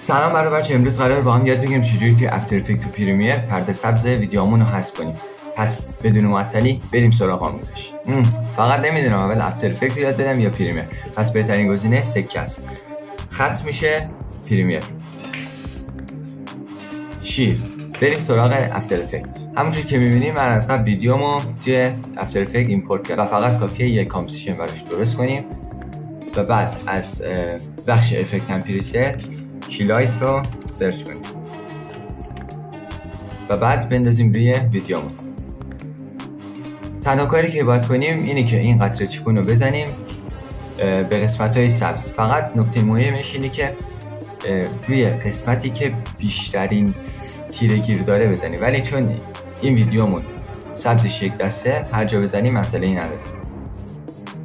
سلام برای بچه، امروز قرار با هم یاد بگیریم چجوری توی افتر افکت و پریمیر پرده سبز ویدیومون رو حذف کنیم. پس بدون معطلی بریم سراغ آموزش. فقط نمیدونم اول افتر افکت رو یاد بدم یا پریمیر. پس بهترین گزینه سکه است. خط میشه پریمیر. شیر. بریم سراغ افتر افکت. همونجوری که میبینیم من از قبل ویدیومو توی افتر افکت ایمپورت کردم و فقط کافیه یک کامپوزیشن براش درست کنیم و بعد از بخش افکت اند پریست کیلایت رو سرچ کنیم و بعد بندازیم روی ویدیومون. تنها کاری که باید کنیم اینه که این قطره چیکون رو بزنیم به قسمت‌های سبز. فقط نکته مهمش اینه که روی قسمتی که بیشترین تیره‌گیر داره بزنیم، ولی چون این ویدیومون سبزش یک دسته هر جا بزنیم مسئله‌ای نداره.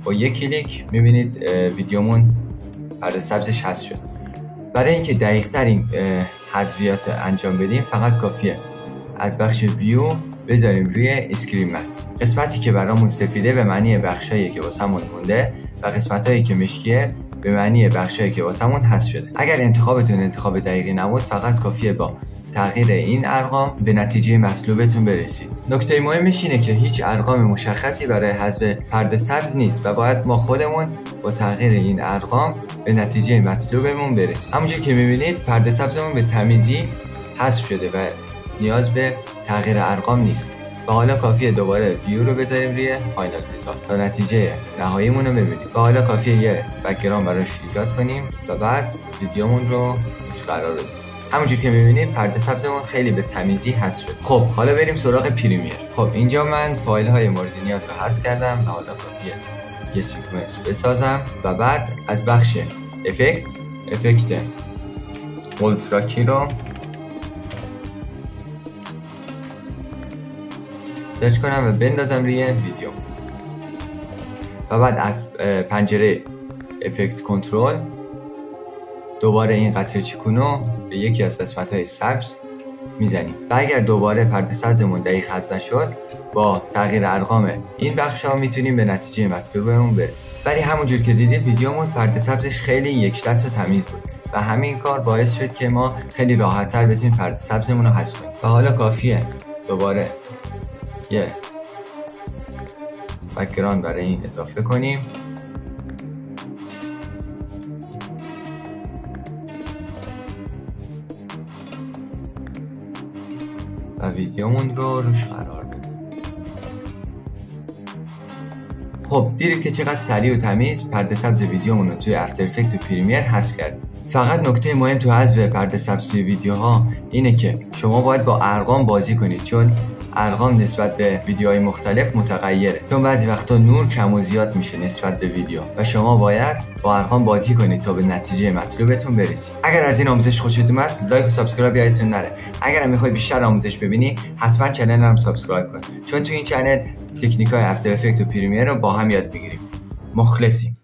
با یک کلیک می‌بینید ویدیومون پرده سبزش حذف شد. برای اینکه دقیق‌تر این حذفیات انجام بدیم فقط کافیه از بخش ویو بذاریم روی اسکرین مت. قسمتی که برامون سفیده به معنی بخشایی که واسمون مونده و قسمتایی که مشکیه به معنی بخشایی که واسمون حذف شده. اگر انتخابتون انتخاب دقیقی نبود فقط کافیه با تغییر این ارقام به نتیجه مطلوبتون برسید. نکته مهمش اینه که هیچ ارقام مشخصی برای حذف پرده سبز نیست و باید ما خودمون با تغییر این ارقام به نتیجه مطلوبمون برسیم. همونجوری که می‌بینید پرده سبزمون به تمیزی حذف شده و نیاز به تغییر ارقام نیست. و حالا کافیه دوباره ویو رو بذاریم روی فاینال ریزالت تا نتیجه نهاییمون رو ببینیم. و حالا کافیه یه بک‌گراند براش ایجاد کنیم و بعد ویدیومون رو روش قرار بدیم. همونجوری که می‌بینید پرده سبزمون خیلی به تمیزی حذف شد. خب حالا بریم سراغ پریمیر. خب اینجا من فایل‌های مورد نیاز رو حذف کردم و حالا کافیه یه سیکونس بسازم و بعد از بخش افکت اولترا کی رو سرچ کنم و بندازم روی ویدیو و بعد از پنجره افکت کنترل دوباره این قطره چیکونو به یکی از قسمت‌های سبز میزنیم و اگر دوباره پرده سبزمون دقیق حذف نشد با تغییر ارقام این بخش‌ها میتونیم به نتیجه مطلوبمون برسیم. ولی همونجور که دیدید ویدیومون پرده سبزش خیلی یک دست و تمیز بود و همین کار باعث شد که ما خیلی راحت‌تر بتونیم پرده سبزمون رو حذف کنیم. و حالا کافیه دوباره یه بک‌گراند برای این اضافه کنیم و ویدیومون رو روش قرار بدیم. خب دیدید که چقدر سریع و تمیز پرده سبز ویدیومون رو توی افتر افکت و پریمیر حذف کردیم. فقط نکته مهم تو حذف پرده سبز توی ویدیوها اینه که شما باید با ارقام بازی کنید، چون ارقام نسبت به ویدیوهای مختلف متغیره، چون بعضی وقتا نور کم و زیاد میشه نسبت به ویدیو و شما باید با ارقام بازی کنید تا به نتیجه مطلوبتون برسید. اگر از این آموزش خوشت اومد لایک و سابسکرایب یادتون نره. اگر هم میخوای بیشتر آموزش ببینی حتما چنل رو سابسکرایب کن، چون تو این چنل تکنیک‌های افتر افکت و پریمیر رو با هم یاد میگیریم. مخلصیم.